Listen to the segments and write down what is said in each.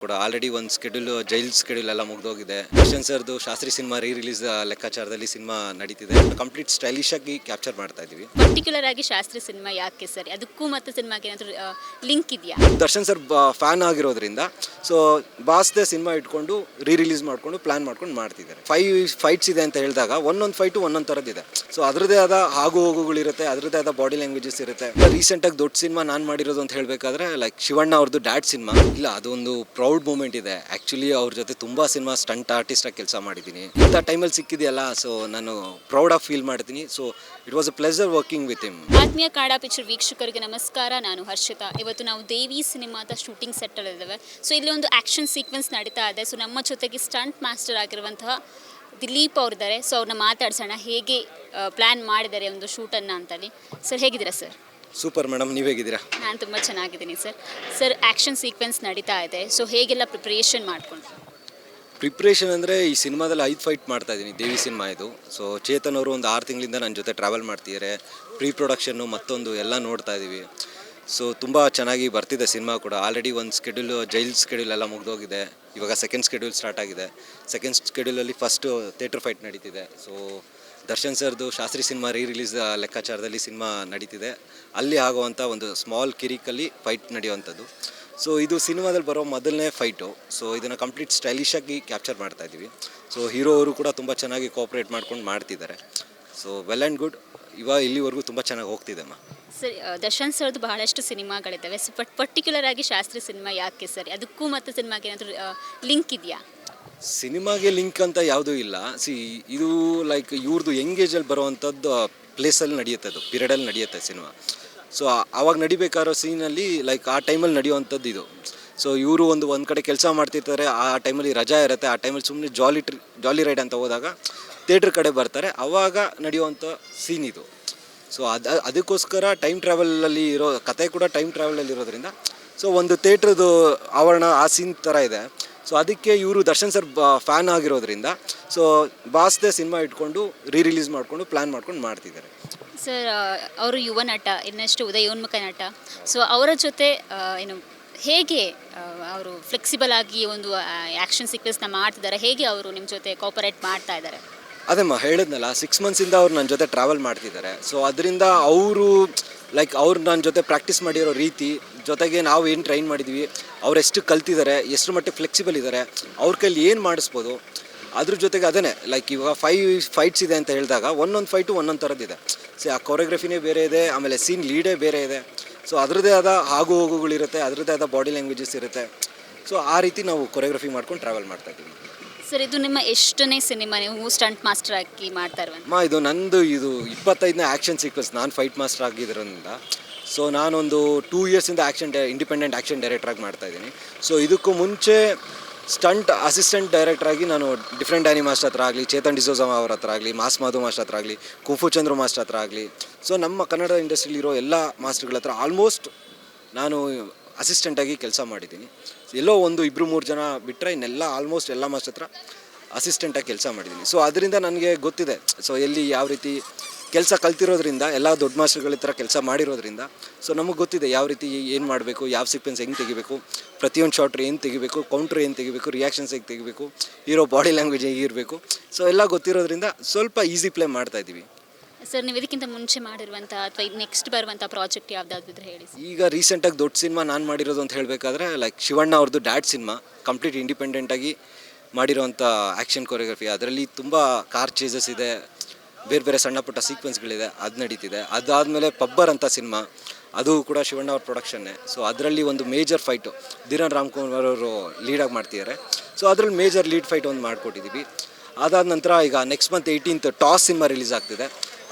ಕೂಡ ಆಲ್ರೆಡಿ ಒಂದು jail schedule ಎಲ್ಲ ಮುಗ್ದೋಗಿದೆ. ದರ್ಶನ್ ಸರ್ದು ಶಾಸ್ತ್ರಿ ಸಿನಿಮಾ ರಿಲೀಸ್ ಲೆಕ್ಕಾಚಾರದಲ್ಲಿ ಸಿನಿಮಾ ನಡೀತಿದೆ. ಕಂಪ್ಲೀಟ್ ಸ್ಟೈಲಿಶ್ ಆಗಿ ಕ್ಯಾಪ್ಚರ್ ಮಾಡ್ತಾ ಇದೀವಿ. ಪರ್ಟಿಕ್ಯುಲರ್ ಆಗಿ ಶಾಸ್ತ್ರಿ ಸಿನಿಮಾ ಯಾಕೆ ಸರ್? ಅದಕ್ಕೂ ಮತ್ತು ಸಿನಿಮಾಗೆ ಏನಾದರೂ ಲಿಂಕ್ ಇದೆಯಾ? ದರ್ಶನ್ ಸರ್ ಫ್ಯಾನ್ ಆಗಿರೋದ್ರಿಂದ ಸೊ ಬಾಸ್ದೆ ಸಿನಿಮಾ ಇಟ್ಕೊಂಡು ರಿಲೀಸ್ ಮಾಡ್ಕೊಂಡು ಪ್ಲಾನ್ ಮಾಡ್ಕೊಂಡು ಮಾಡ್ತಿದ್ದಾರೆ. 5 ಫೈಟ್ಸ್ ಇದೆ ಅಂತ ಹೇಳಿದಾಗ ಒಂದೊಂದು ಫೈಟು ಒಂದೊಂದು ಥರದ್ದಿದೆ. ಸೊ ಅದರದೇ ಆದ ಆಗು ಹೋಗುಗಳಿರುತ್ತೆ, ಅದರದೇ ಆದ ಬಾಡಿ ಲ್ಯಾಂಗ್ವೇಜಸ್ ಇರುತ್ತೆ. ರೀಸೆಂಟಾಗಿ ದೊಡ್ಡ ಸಿನಿಮಾ ನಾನು ಮಾಡಿರೋದು ಅಂತ ಹೇಳಬೇಕಾದ್ರೆ ಲೈಕ್ ಶಿವಣ್ಣ ಅವ್ರದ್ದು ಡ್ಯಾಡ್ ಸಿನಿಮಾ. ಇಲ್ಲ, ಅದೊಂದು ಪ್ರೌಡ್ ಮೂಮೆಂಟ್ ಇದೆ. ಆ್ಯಕ್ಚುಲಿ ಅವ್ರ ಜೊತೆ ತುಂಬ ಸಿನಿಮಾ ಸ್ಟಂಟ್ ಆರ್ಟಿಸ್ಟಾಗಿ ಕೆಲಸ ಮಾಡಿದ್ದೀನಿ. ಇಂಥ ಟೈಮಲ್ಲಿ ಸಿಕ್ಕಿದೆಯಲ್ಲ, ಸೊ ನಾನು ಪ್ರೌಡ್ ಆಫ್ ಫೀಲ್ ಮಾಡ್ತೀನಿ. So it was a pleasure working with him. ಆತ್ಮೀಯ ಕಾಡಾ ಪಿಕ್ಚರ್ ವೀಕ್ಷಕರಿಗೆ ನಮಸ್ಕಾರ. ನಾನು ಹರ್ಷಿತಾ. ಇವತ್ತು ನಾವು ದೇವಿ ಸಿನಿಮಾದ ಶೂಟಿಂಗ್ ಸೆಟ್ಟಲ್ಲಿ ಇದ್ದೇವೆ. ಸೊ ಇಲ್ಲಿ ಒಂದು ಆ್ಯಕ್ಷನ್ ಸೀಕ್ವೆನ್ಸ್ ನಡೀತಾ ಇದೆ. ಸೊ ನಮ್ಮ ಜೊತೆಗೆ ಸ್ಟಂಟ್ ಮಾಸ್ಟರ್ ಆಗಿರುವಂತಹ ದಿಲೀಪ್ ಅವರಿದ್ದಾರೆ. ಸೊ ಅವ್ರನ್ನ ಮಾತಾಡ್ಸೋಣ, ಹೇಗೆ ಪ್ಲ್ಯಾನ್ ಮಾಡಿದ್ದಾರೆ ಒಂದು ಶೂಟನ್ನು ಅಂತೇಳಿ. ಸರ್ ಹೇಗಿದ್ದೀರಾ ಸರ್? ಸೂಪರ್ ಮೇಡಮ್, ನೀವು ಹೇಗಿದ್ದೀರಾ? ನಾನು ತುಂಬ ಚೆನ್ನಾಗಿದ್ದೀನಿ ಸರ್. ಸರ್ ಆ್ಯಕ್ಷನ್ ಸೀಕ್ವೆನ್ಸ್ ನಡೀತಾ ಇದೆ. ಸೊ ಹೇಗೆಲ್ಲ ಪ್ರಿಪ್ರೇಷನ್ ಮಾಡ್ಕೊಂಡು? ಪ್ರಿಪ್ರೇಷನ್ ಅಂದರೆ ಈ ಸಿನಿಮಾದಲ್ಲಿ 5 ಫೈಟ್ ಮಾಡ್ತಾ ಇದ್ದೀನಿ. ದೇವಿ ಸಿನಿಮಾ ಇದು. ಸೊ ಚೇತನ್ ಅವರು ಒಂದು 6 ತಿಂಗಳಿಂದ ನನ್ನ ಜೊತೆ ಟ್ರಾವೆಲ್ ಮಾಡ್ತಿದ್ದಾರೆ. ಪ್ರೀ ಪ್ರೊಡಕ್ಷನ್ನು ಮತ್ತೊಂದು ಎಲ್ಲ ನೋಡ್ತಾ ಇದ್ದೀವಿ. ಸೊ ತುಂಬ ಚೆನ್ನಾಗಿ ಬರ್ತಿದೆ ಸಿನಿಮಾ ಕೂಡ. ಆಲ್ರೆಡಿ ಒಂದು ಜೈಲ್ ಸ್ಕೆಡ್ಯೂಲ್ ಎಲ್ಲ ಮುಗ್ದೋಗಿದೆ. ಇವಾಗ ಸೆಕೆಂಡ್ ಸ್ಕೆಡ್ಯೂಲ್ ಸ್ಟಾರ್ಟ್ ಆಗಿದೆ. ಸೆಕೆಂಡ್ ಸ್ಕೆಡ್ಯೂಲಲ್ಲಿ ಫಸ್ಟು ಥಿಯೇಟ್ರ್ ಫೈಟ್ ನಡೀತಿದೆ. ಸೊ ದರ್ಶನ್ ಸರ್ದು ಶಾಸ್ತ್ರಿ ಸಿನಿಮಾ ರಿಲೀಸ್ ಲೆಕ್ಕಾಚಾರದಲ್ಲಿ ಸಿನಿಮಾ ನಡೀತಿದೆ. ಅಲ್ಲಿ ಆಗುವಂಥ ಒಂದು ಸ್ಮಾಲ್ ಕಿರಿಕಲ್ಲಿ ಫೈಟ್ ನಡೆಯುವಂಥದ್ದು. ಸೊ ಇದು ಸಿನಿಮಾದಲ್ಲಿ ಬರೋ ಮೊದಲನೇ ಫೈಟು. ಸೊ ಇದನ್ನು ಕಂಪ್ಲೀಟ್ ಸ್ಟೈಲಿಶ್ ಆಗಿ ಕ್ಯಾಪ್ಚರ್ ಮಾಡ್ತಾ ಇದ್ದೀವಿ. ಸೊ ಹೀರೋ ಅವರು ಕೂಡ ತುಂಬ ಚೆನ್ನಾಗಿ ಕೋಆಪ್ರೇಟ್ ಮಾಡ್ಕೊಂಡು ಮಾಡ್ತಿದ್ದಾರೆ. So well and good. ಇಲ್ಲಿವರೆಗೂ ತುಂಬ ಚೆನ್ನಾಗಿ ಹೋಗ್ತಿದೆ ಅಮ್ಮ. ಸರ್ ದರ್ಶನ್ ಸರ್ದು ಬಹಳಷ್ಟು ಸಿನಿಮಾಗಳಿದ್ದಾವೆ. ಸೊ ಪರ್ಟಿಕ್ಯುಲರ್ ಆಗಿ ಶಾಸ್ತ್ರಿ ಸಿನಿಮಾ ಯಾಕೆ ಸರ್? ಅದಕ್ಕೂ ಮತ್ತು ಸಿನಿಮಾಗೆ ಏನಾದರೂ ಲಿಂಕ್ ಇದೆಯಾ? ಸಿನಿಮಾಗೆ ಲಿಂಕ್ ಅಂತ ಯಾವುದೂ ಇಲ್ಲ. ಇದು ಲೈಕ್ ಇವ್ರದ್ದು ಎಂಗೇಜಲ್ಲಿ ಬರುವಂಥದ್ದು ಪ್ಲೇಸಲ್ಲಿ ನಡೆಯುತ್ತೆ, ಅದು ಪೀರಿಯಡಲ್ಲಿ ನಡೆಯುತ್ತೆ ಸಿನಿಮಾ. ಸೊ ಆವಾಗ ನಡಿಬೇಕಾರೋ ಸೀನಲ್ಲಿ ಲೈಕ್ ಆ ಟೈಮಲ್ಲಿ ನಡೆಯುವಂಥದ್ದು ಇದು. ಸೊ ಇವರು ಒಂದು ಕಡೆ ಕೆಲಸ ಮಾಡ್ತಿರ್ತಾರೆ. ಆ ಟೈಮಲ್ಲಿ ರಜಾ ಇರುತ್ತೆ. ಆ ಟೈಮಲ್ಲಿ ಸುಮ್ಮನೆ ಜಾಲಿ ರೈಡ್ ಅಂತ ಹೋದಾಗ ಥಿಯೇಟ್ರ್ ಕಡೆ ಬರ್ತಾರೆ. ಆವಾಗ ನಡೆಯುವಂಥ ಸೀನ್ ಇದು. ಸೊ ಅದಕ್ಕೋಸ್ಕರ ಟೈಮ್ ಟ್ರಾವೆಲಲ್ಲಿ ಇರೋ ಕತೆ ಕೂಡ ಟೈಮ್ ಟ್ರಾವೆಲಲ್ಲಿ ಇರೋದ್ರಿಂದ ಸೊ ಒಂದು ಥಿಯೇಟ್ರದ್ದು ಆವರಣ ಆ ಸೀನ್ ಥರ ಇದೆ. ಸೊ ಅದಕ್ಕೆ ಇವರು ದರ್ಶನ್ ಸರ್ ಫ್ಯಾನ್ ಆಗಿರೋದ್ರಿಂದ ಸೊ ಬಾಸ್ದೆ ಸಿನಿಮಾ ಇಟ್ಕೊಂಡು ರಿಲೀಸ್ ಮಾಡಿಕೊಂಡು ಪ್ಲ್ಯಾನ್ ಮಾಡ್ಕೊಂಡು ಮಾಡ್ತಿದ್ದಾರೆ. ಸರ್ ಅವರು ಯುವ ನಟ, ಇನ್ನಷ್ಟು ಉದಯೋನ್ಮುಖ ನಟ. ಸೊ ಅವರ ಜೊತೆ ಏನು ಹೇಗೆ ಅವರು ಫ್ಲೆಕ್ಸಿಬಲ್ ಆಗಿ ಒಂದು ಆ್ಯಕ್ಷನ್ ಸೀಕ್ವೆನ್ಸ್ನ ಮಾಡ್ತಿದ್ದಾರೆ? ಹೇಗೆ ಅವರು ನಿಮ್ಮ ಜೊತೆ ಕೋಪರೇಟ್ ಮಾಡ್ತಾ ಇದ್ದಾರೆ? ಅದೇಮ್ಮ ಹೇಳಿದ್ನಲ್ಲ, 6 ಮಂತ್ಸಿಂದ ಅವ್ರು ನನ್ನ ಜೊತೆ ಟ್ರಾವೆಲ್ ಮಾಡ್ತಿದ್ದಾರೆ. ಸೊ ಅದರಿಂದ ಅವರು ನನ್ನ ಜೊತೆ ಪ್ರಾಕ್ಟೀಸ್ ಮಾಡಿರೋ ರೀತಿ ಜೊತೆಗೆ ನಾವು ಏನು ಟ್ರೈನ್ ಮಾಡಿದ್ದೀವಿ, ಅವ್ರು ಎಷ್ಟು ಕಲ್ತಿದ್ದಾರೆ, ಎಷ್ಟು ಮಟ್ಟಿಗೆ ಫ್ಲೆಕ್ಸಿಬಲ್ ಇದ್ದಾರೆ, ಅವ್ರ ಕೈಲಿ ಏನು ಮಾಡಿಸ್ಬೋದು, ಅದ್ರ ಜೊತೆಗೆ ಅದೇ ಇವಾಗ 5 ಫೈಟ್ಸ್ ಇದೆ ಅಂತ ಹೇಳಿದಾಗ ಒಂದೊಂದು ಫೈಟು ಒಂದೊಂದು ಥರದ್ದಿದೆ. ಸೊ ಆ ಕೊರಿಯೋಗ್ರಫಿನೇ ಬೇರೆ ಇದೆ, ಆಮೇಲೆ ಸೀನ್ ಲೀಡೇ ಬೇರೆ ಇದೆ. ಸೊ ಅದರದ್ದೇ ಆದ ಆಗು ಹೋಗುಗಳಿರುತ್ತೆ, ಅದರದ್ದೇ ಆದ ಬಾಡಿ ಲ್ಯಾಂಗ್ವೇಜಸ್ ಇರುತ್ತೆ. ಸೊ ಆ ರೀತಿ ನಾವು ಕೊರಿಯೋಗ್ರಫಿ ಮಾಡ್ಕೊಂಡು ಟ್ರಾವೆಲ್ ಮಾಡ್ತಾಯಿದ್ದೀವಿ. ಸರ್ ಇದು ನಿಮ್ಮ ಎಷ್ಟನೇ ಸಿನಿಮಾ ನೀವು ಸ್ಟಂಟ್ ಮಾಸ್ಟರ್ ಆಗಿ ಮಾಡ್ತಾ ಇರುವಂಥ? ಇದು ನಂದು 25ನೇ ಆ್ಯಕ್ಷನ್ ಸೀಕ್ವೆನ್ಸ್. ನಾನು ಫೈಟ್ ಮಾಸ್ಟರ್ ಆಗಿರೋದ್ರಿಂದ ಸೊ ನಾನೊಂದು 2 ಇಯರ್ಸಿಂದ ಇಂಡಿಪೆಂಡೆಂಟ್ ಆ್ಯಕ್ಷನ್ ಡೈರೆಕ್ಟ್ರಾಗಿ ಮಾಡ್ತಾಯಿದ್ದೀನಿ. ಸೊ ಇದಕ್ಕೂ ಮುಂಚೆ ಸ್ಟಂಟ್ ಅಸಿಸ್ಟೆಂಟ್ ಡೈರೆಕ್ಟ್ರಾಗಿ ನಾನು ಡಿಫ್ರೆಂಟ್ ಆ್ಯನಿ ಮಾಸ್ಟರ್ ಹತ್ರ ಆಗಲಿ, ಚೇತನ್ ಡಿಸೋಜಾ ಅವ್ರ ಹತ್ರ ಆಗಲಿ, ಮಾಸ್ ಮಾಧು ಮಾಸ್ಟರ್ ಹತ್ರ ಆಗಲಿ, ಕುಂಫು ಚಂದ್ರು ಮಾಸ್ಟರ್ ಹತ್ರ ಆಗಲಿ, ಸೊ ನಮ್ಮ ಕನ್ನಡ ಇಂಡಸ್ಟ್ರಿಲಿರೋ ಎಲ್ಲ ಮಾಸ್ಟರ್ಗಳ ಹತ್ರ ಆಲ್ಮೋಸ್ಟ್ ನಾನು ಅಸಿಸ್ಟೆಂಟಾಗಿ ಕೆಲಸ ಮಾಡಿದ್ದೀನಿ. ಎಲ್ಲೋ 1-2-3 ಜನ ಬಿಟ್ಟರೆ ಇನ್ನೆಲ್ಲ ಆಲ್ಮೋಸ್ಟ್ ಎಲ್ಲ ಮಾಸ್ಟರ್ ಹತ್ರ ಅಸಿಸ್ಟೆಂಟಾಗಿ ಕೆಲಸ ಮಾಡಿದ್ದೀನಿ. ಸೊ ಅದರಿಂದ ನನಗೆ ಗೊತ್ತಿದೆ. ಸೊ ಎಲ್ಲಿ ಯಾವ ರೀತಿ ಕೆಲಸ ಕಲ್ತಿರೋದ್ರಿಂದ, ಎಲ್ಲ ದೊಡ್ಡ ಮಾಸ್ಟರ್ಗಳ ಹತ್ರ ಕೆಲಸ ಮಾಡಿರೋದ್ರಿಂದ ಸೊ ನಮಗೆ ಗೊತ್ತಿದೆ ಯಾವ ರೀತಿ ಏನು ಮಾಡಬೇಕು, ಯಾವ ಸೀಕ್ವೆನ್ಸ್ ಹೆಂಗೆ ತೆಗಿಬೇಕು, ಪ್ರತಿಯೊಂದು ಶಾರ್ಟ್ರ್ ಏನು ತೆಗಿಬೇಕು, ಕೌಂಟ್ರ್ ಏನು ತೆಗಿಬೇಕು, ರಿಯಾಕ್ಷನ್ಸ್ ಹೇಗೆ ತೆಗಿಬೇಕು, ಹೀರೋ ಬಾಡಿ ಲ್ಯಾಂಗ್ವೇಜ್ ಹೇಗಿರಬೇಕು, ಸೊ ಎಲ್ಲ ಗೊತ್ತಿರೋದ್ರಿಂದ ಸ್ವಲ್ಪ ಈಸಿ ಪ್ಲೇ ಮಾಡ್ತಾಯಿದ್ದೀವಿ. ಸರ್ ನೀವು ಇದಕ್ಕಿಂತ ಮುಂಚೆ ಮಾಡಿರುವಂಥ ಅಥವಾ ನೆಕ್ಸ್ಟ್ ಬರುವಂಥ ಪ್ರಾಜೆಕ್ಟ್ ಯಾವುದಾದ್ರು ಹೇಳಿ? ಈಗ ರೀಸೆಂಟಾಗಿ ದೊಡ್ಡ ಸಿನಿಮಾ ನಾನು ಮಾಡಿರೋದು ಅಂತ ಹೇಳಬೇಕಾದ್ರೆ ಲೈಕ್ ಶಿವಣ್ಣ ಅವ್ರದ್ದು ಡ್ಯಾಡ್ ಸಿನಿಮಾ. ಕಂಪ್ಲೀಟ್ ಇಂಡಿಪೆಂಡೆಂಟಾಗಿ ಮಾಡಿರೋವಂಥ ಆ್ಯಕ್ಷನ್ ಕೊರಿಯೋಗ್ರಫಿ. ಅದರಲ್ಲಿ ತುಂಬ ಕಾರ್ ಚೇಸಸ್ ಇದೆ, ಬೇರೆ ಬೇರೆ ಸಣ್ಣ ಪುಟ್ಟ ಸೀಕ್ವೆನ್ಸ್ಗಳಿದೆ, ಅದು ನಡೀತಿದೆ. ಅದಾದಮೇಲೆ ಪಬ್ಬರ್ ಅಂತ ಸಿನಿಮಾ, ಅದು ಕೂಡ ಶಿವಣ್ಣ ಅವ್ರ ಪ್ರೊಡಕ್ಷನ್ನೇ. ಸೊ ಅದರಲ್ಲಿ ಒಂದು ಮೇಜರ್ ಫೈಟು ಧೀರನ್ ರಾಮ್ಕುಮಾರ್ ಅವರು ಲೀಡಾಗಿ ಮಾಡ್ತಿದ್ದಾರೆ. ಸೊ ಅದರಲ್ಲಿ ಮೇಜರ್ ಲೀಡ್ ಫೈಟ್ ಒಂದು ಮಾಡಿಕೊಟ್ಟಿದ್ದೀವಿ. ಅದಾದ ನಂತರ ಈಗ next month 18th toss cinema release ಆಗ್ತಿದೆ.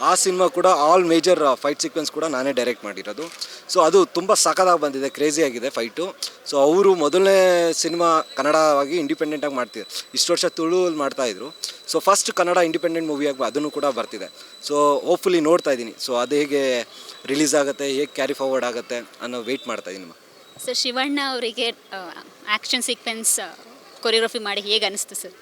ಆ ಸಿನಿಮಾ ಕೂಡ ಆಲ್ ಮೇಜರ್ ಫೈಟ್ ಸೀಕ್ವೆನ್ಸ್ ಕೂಡ ನಾನೇ ಡೈರೆಕ್ಟ್ ಮಾಡಿರೋದು. ಸೊ ಅದು ತುಂಬ ಸಖತ್ತಾಗಿ ಬಂದಿದೆ, ಕ್ರೇಜಿಯಾಗಿದೆ ಫೈಟು. ಸೊ ಅವರು ಮೊದಲನೇ ಸಿನಿಮಾ ಕನ್ನಡವಾಗಿ ಇಂಡಿಪೆಂಡೆಂಟಾಗಿ ಮಾಡ್ತಿದ್ದಾರೆ. ಇಷ್ಟು ವರ್ಷ ತುಳುವಲ್ಲಿ ಮಾಡ್ತಾಯಿದ್ರು. ಸೊ ಫಸ್ಟ್ ಕನ್ನಡ ಇಂಡಿಪೆಂಡೆಂಟ್ ಮೂವಿಯಾಗಿ ಅದನ್ನು ಕೂಡ ಬರ್ತಿದೆ. ಸೊ ಹೋಪ್ಫುಲಿ ನೋಡ್ತಾ ಇದ್ದೀನಿ. ಸೊ ಅದು ಹೇಗೆ ರಿಲೀಸ್ ಆಗುತ್ತೆ, ಹೇಗೆ ಕ್ಯಾರಿ ಫಾರ್ವರ್ಡ್ ಆಗುತ್ತೆ ಅನ್ನೋ ವೆಯ್ಟ್ ಮಾಡ್ತಾಯಿದ್ದೀನಿ. ಸರ್ ಶಿವಣ್ಣ ಅವರಿಗೆ ಆ್ಯಕ್ಷನ್ ಸೀಕ್ವೆನ್ಸ್ ಕೊರಿಯೋಗ್ರಫಿ ಮಾಡಿ ಹೇಗೆ ಅನಿಸ್ತು ಸರ್?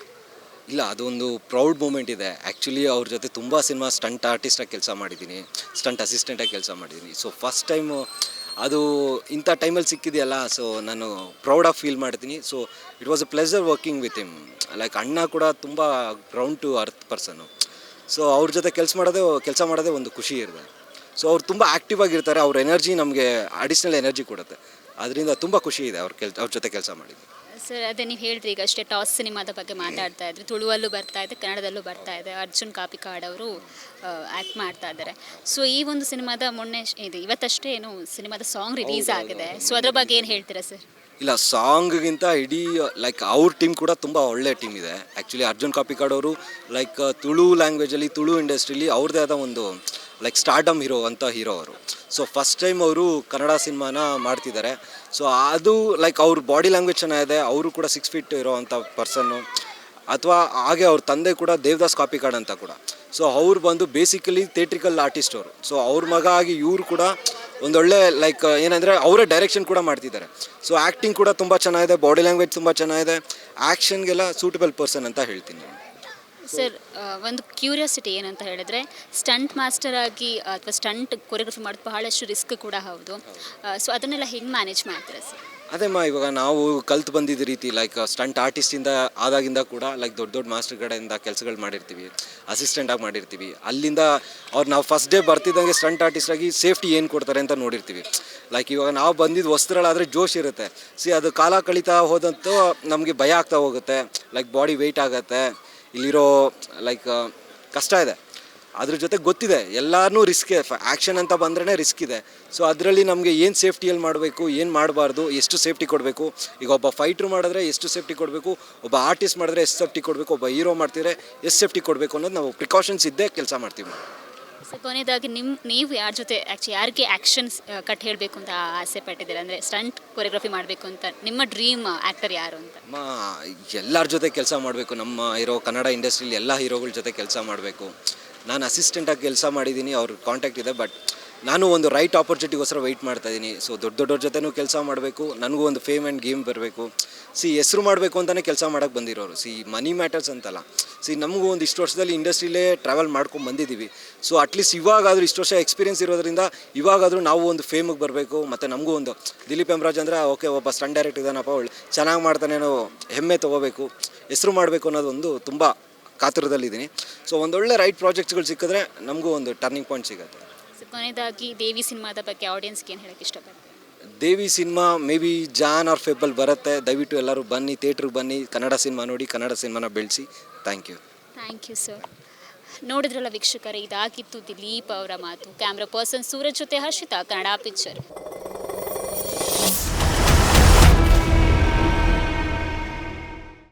ಇಲ್ಲ, ಅದೊಂದು ಪ್ರೌಡ್ ಮೂಮೆಂಟ್ ಇದೆ. ಆ್ಯಕ್ಚುಲಿ ಅವ್ರ ಜೊತೆ ತುಂಬ ಸಿನಿಮಾ ಸ್ಟಂಟ್ ಆರ್ಟಿಸ್ಟಾಗಿ ಕೆಲಸ ಮಾಡಿದ್ದೀನಿ, ಸ್ಟಂಟ್ ಅಸಿಸ್ಟೆಂಟಾಗಿ ಕೆಲಸ ಮಾಡಿದ್ದೀನಿ. ಸೊ ಫಸ್ಟ್ ಟೈಮು ಅದು ಇಂಥ ಟೈಮಲ್ಲಿ ಸಿಕ್ಕಿದೆಯಲ್ಲ, ಸೊ ನಾನು ಪ್ರೌಡ್ ಆಫ್ ಫೀಲ್ ಮಾಡ್ತೀನಿ. So it was a pleasure working with him. Like ಅಣ್ಣ ಕೂಡ ತುಂಬ ground to earth person. So ಅವ್ರ ಜೊತೆ ಕೆಲಸ ಮಾಡೋದೇ ಒಂದು ಖುಷಿ ಇರುತ್ತೆ. ಸೊ ಅವ್ರು ತುಂಬ ಆ್ಯಕ್ಟಿವ್ ಆಗಿರ್ತಾರೆ. ಅವ್ರ ಎನರ್ಜಿ ನಮಗೆ ಅಡಿಷ್ನಲ್ ಎನರ್ಜಿ ಕೊಡುತ್ತೆ. ಅದರಿಂದ ತುಂಬ ಖುಷಿ ಇದೆ ಅವ್ರ ಜೊತೆ ಕೆಲಸ ಮಾಡಿದ್ದು. ಸರ್ ಅದೇ ನೀವು ಹೇಳಿದ್ರಿ ಈಗ ಅಷ್ಟೇ ಟಾಸ್ ಸಿನಿಮಾದ ಬಗ್ಗೆ ಮಾತಾಡ್ತಾ ಇದ್ರಿ. ತುಳುವಲ್ಲೂ ಬರ್ತಾ ಇದೆ, ಕನ್ನಡದಲ್ಲೂ ಬರ್ತಾ ಇದೆ. ಅರ್ಜುನ್ ಕಾಪಿಕಾಡ್ ಅವರು ಆ್ಯಕ್ಟ್ ಮಾಡ್ತಾ ಇದ್ದಾರೆ. ಸೊ ಈ ಒಂದು ಸಿನಿಮಾದ ಇವತ್ತಷ್ಟೇ ಏನು ಸಿನಿಮಾದ ಸಾಂಗ್ ರಿಲೀಸ್ ಆಗಿದೆ. ಸೊ ಅದ್ರ ಬಗ್ಗೆ ಏನು ಹೇಳ್ತೀರಾ ಸರ್? ಇಲ್ಲ, ಸಾಂಗ್ಗಿಂತ ಇಡೀ ಲೈಕ್ ಅವ್ರ ಟೀಮ್ ಕೂಡ ತುಂಬ ಒಳ್ಳೆ ಟೀಮ್ ಇದೆ. ಆ್ಯಕ್ಚುಲಿ ಅರ್ಜುನ್ ಕಾಪಿಕಾಡ್ ಅವರು ಲೈಕ್ ತುಳು ಲ್ಯಾಂಗ್ವೇಜಲ್ಲಿ, ತುಳು ಇಂಡಸ್ಟ್ರೀಲಿ ಅವ್ರದ್ದೇ ಆದ ಒಂದು ಲೈಕ್ ಸ್ಟಾರ್ಡಮ್ ಹೀರೋ ಅವರು. ಸೊ ಫಸ್ಟ್ ಟೈಮ್ ಅವರು ಕನ್ನಡ ಸಿನಿಮಾನ ಮಾಡ್ತಿದ್ದಾರೆ. ಸೊ ಅದು ಲೈಕ್ ಅವ್ರ ಬಾಡಿ ಲ್ಯಾಂಗ್ವೇಜ್ ಚೆನ್ನಾಗಿದೆ. ಅವರು ಕೂಡ 6 ಫೀಟ್ ಇರೋವಂಥ ಪರ್ಸನ್ನು. ಅಥವಾ ಹಾಗೆ ಅವ್ರ ತಂದೆ ಕೂಡ ದೇವದಾಸ್ ಕಾಪಿಕಾಡ್ ಅಂತ ಕೂಡ. ಸೊ ಅವ್ರು ಬಂದು ಬೇಸಿಕಲಿ ಥಿಯೇಟ್ರಿಕಲ್ ಆರ್ಟಿಸ್ಟ್ ಅವರು. ಸೊ ಅವ್ರ ಮಗ ಆಗಿ ಇವರು ಕೂಡ ಒಂದೊಳ್ಳೆ ಲೈಕ್ ಏನಂದರೆ ಅವರೇ ಡೈರೆಕ್ಷನ್ ಕೂಡ ಮಾಡ್ತಿದ್ದಾರೆ. ಸೊ ಆ್ಯಕ್ಟಿಂಗ್ ಕೂಡ ತುಂಬ ಚೆನ್ನಾಗಿದೆ, ಬಾಡಿ ಲ್ಯಾಂಗ್ವೇಜ್ ತುಂಬ ಚೆನ್ನಾಗಿದೆ. ಆ್ಯಕ್ಷನ್ಗೆಲ್ಲ ಸೂಟಬಲ್ ಪರ್ಸನ್ ಅಂತ ಹೇಳ್ತೀನಿ ನಾನು. ಸರ್ ಒಂದು ಕ್ಯೂರಿಯಾಸಿಟಿ ಏನಂತ ಹೇಳಿದ್ರೆ, ಸ್ಟಂಟ್ ಮಾಸ್ಟರ್ ಆಗಿ ಅಥವಾ ಸ್ಟಂಟ್ ಕೊರಿಯೋಗ್ರಫಿ ಮಾಡೋದು ಬಹಳಷ್ಟು ರಿಸ್ಕ್ ಕೂಡ ಹೌದು. ಸೊ ಅದನ್ನೆಲ್ಲ ಹೆಂಗೆ ಮ್ಯಾನೇಜ್ ಮಾಡ್ತೀರಾ ಸರ್? ಅದೇಮ್ಮ, ಇವಾಗ ನಾವು ಕಲ್ತು ಬಂದಿದ್ದ ರೀತಿ ಲೈಕ್ ಸ್ಟಂಟ್ ಆರ್ಟಿಸ್ಟಿಂದ ಆದಾಗಿಂದ ಕೂಡ ಲೈಕ್ ದೊಡ್ಡ ಮಾಸ್ಟರ್ ಕಡೆಯಿಂದ ಕೆಲಸಗಳು ಮಾಡಿರ್ತೀವಿ, ಅಸಿಸ್ಟೆಂಟಾಗಿ ಮಾಡಿರ್ತೀವಿ. ಅಲ್ಲಿಂದ ಅವ್ರು ನಾವು ಫಸ್ಟ್ ಡೇ ಬರ್ತಿದ್ದಂಗೆ ಸ್ಟಂಟ್ ಆರ್ಟಿಸ್ಟಾಗಿ ಸೇಫ್ಟಿ ಏನು ಕೊಡ್ತಾರೆ ಅಂತ ನೋಡಿರ್ತೀವಿ. ಲೈಕ್ ಇವಾಗ ನಾವು ಬಂದಿದ್ದು ವಸ್ತ್ರಗಳಾದರೆ ಜೋಶ್ ಇರುತ್ತೆ. ಅದು ಕಾಲ ಕಳೀತಾ ಹೋದಂತೂ ನಮಗೆ ಭಯ ಆಗ್ತಾ ಹೋಗುತ್ತೆ. ಲೈಕ್ ಬಾಡಿ ವೆಯ್ಟ್ ಆಗುತ್ತೆ, ಇಲ್ಲಿರೋ ಲೈಕ್ ಕಷ್ಟ ಇದೆ. ಅದ್ರ ಜೊತೆ ಗೊತ್ತಿದೆ ಎಲ್ಲರೂ ರಿಸ್ಕೇ. ಆ್ಯಕ್ಷನ್ ಅಂತ ಬಂದ್ರೇ ರಿಸ್ಕ್ ಇದೆ. ಸೊ ಅದರಲ್ಲಿ ನಮಗೆ ಏನು ಸೇಫ್ಟಿಯಲ್ಲಿ ಮಾಡಬೇಕು, ಏನು ಮಾಡಬಾರ್ದು, ಎಷ್ಟು ಸೇಫ್ಟಿ ಕೊಡಬೇಕು. ಈಗ ಒಬ್ಬ ಫೈಟ್ರು ಮಾಡಿದ್ರೆ ಎಷ್ಟು ಸೇಫ್ಟಿ ಕೊಡಬೇಕು, ಒಬ್ಬ ಆರ್ಟಿಸ್ಟ್ ಮಾಡಿದ್ರೆ ಎಷ್ಟು ಸೇಫ್ಟಿ ಕೊಡಬೇಕು, ಒಬ್ಬ ಹೀರೋ ಮಾಡ್ತಿದ್ರೆ ಎಷ್ಟು ಸೇಫ್ಟಿ ಕೊಡಬೇಕು ಅನ್ನೋದು ನಾವು ಪ್ರಿಕಾಷನ್ಸ್ ಇದ್ದೇ ಕೆಲಸ ಮಾಡ್ತೀವಿ. ಸೊ ಕೊನೆಯದಾಗಿ ನೀವು ಯಾರ ಜೊತೆ ಯಾರಿಗೆ ಆ್ಯಕ್ಷನ್ಸ್ ಕಟ್ ಹೇಳಬೇಕು ಅಂತ ಆಸೆ ಪಟ್ಟಿದ್ದೀರಾ? ಅಂದರೆ ಸ್ಟಂಟ್ ಕೊರಿಯೋಗ್ರಫಿ ಮಾಡಬೇಕು ಅಂತ ನಿಮ್ಮ ಡ್ರೀಮ್ ಆ್ಯಕ್ಟರ್ ಯಾರು ಅಂತ? ಎಲ್ಲರ ಜೊತೆ ಕೆಲಸ ಮಾಡಬೇಕು. ನಮ್ಮ ಕನ್ನಡ ಇಂಡಸ್ಟ್ರಿಯಲ್ಲಿ ಎಲ್ಲ ಹೀರೋಗಳ ಜೊತೆ ಕೆಲಸ ಮಾಡಬೇಕು. ನಾನು ಅಸಿಸ್ಟೆಂಟಾಗಿ ಕೆಲಸ ಮಾಡಿದ್ದೀನಿ, ಅವ್ರ ಕಾಂಟ್ಯಾಕ್ಟ್ ಇದೆ. ಬಟ್ ನಾನು ಒಂದು ರೈಟ್ ಆಪರ್ಚುನಿಟಿಗೋಸ್ಕರ ವೆಯ್ಟ್ ಮಾಡ್ತಾಯಿದ್ದೀನಿ. ಸೊ ದೊಡ್ಡವ್ರ ಜೊತೆನೂ ಕೆಲಸ ಮಾಡಬೇಕು, ನನಗೂ ಒಂದು ಫೇಮ್ ಆ್ಯಂಡ್ ಗೇಮ್ ಬರಬೇಕು. ಹೆಸರು ಮಾಡಬೇಕು ಅಂತಲೇ ಕೆಲಸ ಮಾಡೋಕ್ಕೆ ಬಂದಿರೋರು. ಮನಿ ಮ್ಯಾಟರ್ಸ್ ಅಂತಲ್ಲ. ನಮಗೂ ಒಂದು ಇಷ್ಟು ವರ್ಷದಲ್ಲಿ ಇಂಡಸ್ಟ್ರಿಲೇ ಟ್ರಾವೆಲ್ ಮಾಡ್ಕೊಂಡು ಬಂದಿದ್ದೀವಿ. ಸೊ ಅಟ್ಲೀಸ್ಟ್ ಇವಾಗಾದರೂ ಇಷ್ಟು ವರ್ಷ ಎಕ್ಸ್ಪೀರಿಯನ್ಸ್ ಇರೋದ್ರಿಂದ ಇವಾಗಾದರೂ ನಾವು ಒಂದು ಫೇಮಿಗೆ ಬರಬೇಕು. ಮತ್ತು ನಮಗೂ ಒಂದು ದಿಲೀಪ್ ಹೆಮ್ರಾಜ್ ಅಂದರೆ ಓಕೆ, ಒಬ್ಬ ಸ್ಟಂಟ್ ಡೈರೆಕ್ಟರ್ ಇದ್ದಾನಪ್ಪ, ಒಳ್ಳೆ ಚೆನ್ನಾಗಿ ಮಾಡ್ತಾನೇನೋ ಹೆಮ್ಮೆ ತೊಗೋಬೇಕು, ಹೆಸರು ಮಾಡಬೇಕು ಅನ್ನೋದೊಂದು ತುಂಬ ಕಾತುರದಲ್ಲಿದ್ದೀನಿ. ಸೊ ಒಂದೊಳ್ಳೆ ರೈಟ್ ಪ್ರಾಜೆಕ್ಟ್ಸ್ಗಳು ಸಿಕ್ಕಿದ್ರೆ ನಮಗೂ ಒಂದು ಟರ್ನಿಂಗ್ ಪಾಯಿಂಟ್ ಸಿಗುತ್ತೆ. ಕೊನೆಯದಾಗಿ ದೇವಿ ಸಿನಿಮಾದ ಬಗ್ಗೆ ಆಡಿಯನ್ಸ್ಗೆ ಏನು ಹೇಳೋಕ್ಕೆ ಇಷ್ಟಪಡ್ತೀನಿ? Devi cinema may be June or February ಬರುತ್ತೆ. ದಯವಿಟ್ಟು ಎಲ್ಲರೂ ಬನ್ನಿ, ಥಿಯೇಟ್ರಿಗೆ ಬನ್ನಿ, ಕನ್ನಡ ಸಿನಿಮಾ ನೋಡಿ, ಕನ್ನಡ ಸಿನಿಮಾನ ಬೆಳೆಸಿ. Thank you sir. ನೋಡಿದ್ರಲ್ಲ ವೀಕ್ಷಕರೇ, ಇದಾಗಿತ್ತು ದಿಲೀಪ್ ಅವರ ಮಾತು. ಕ್ಯಾಮ್ರಾ ಪರ್ಸನ್ ಸೂರಜ್ ಜೊತೆ ಹರ್ಷಿತಾ, ಕನ್ನಡ ಪಿಕ್ಚರ್.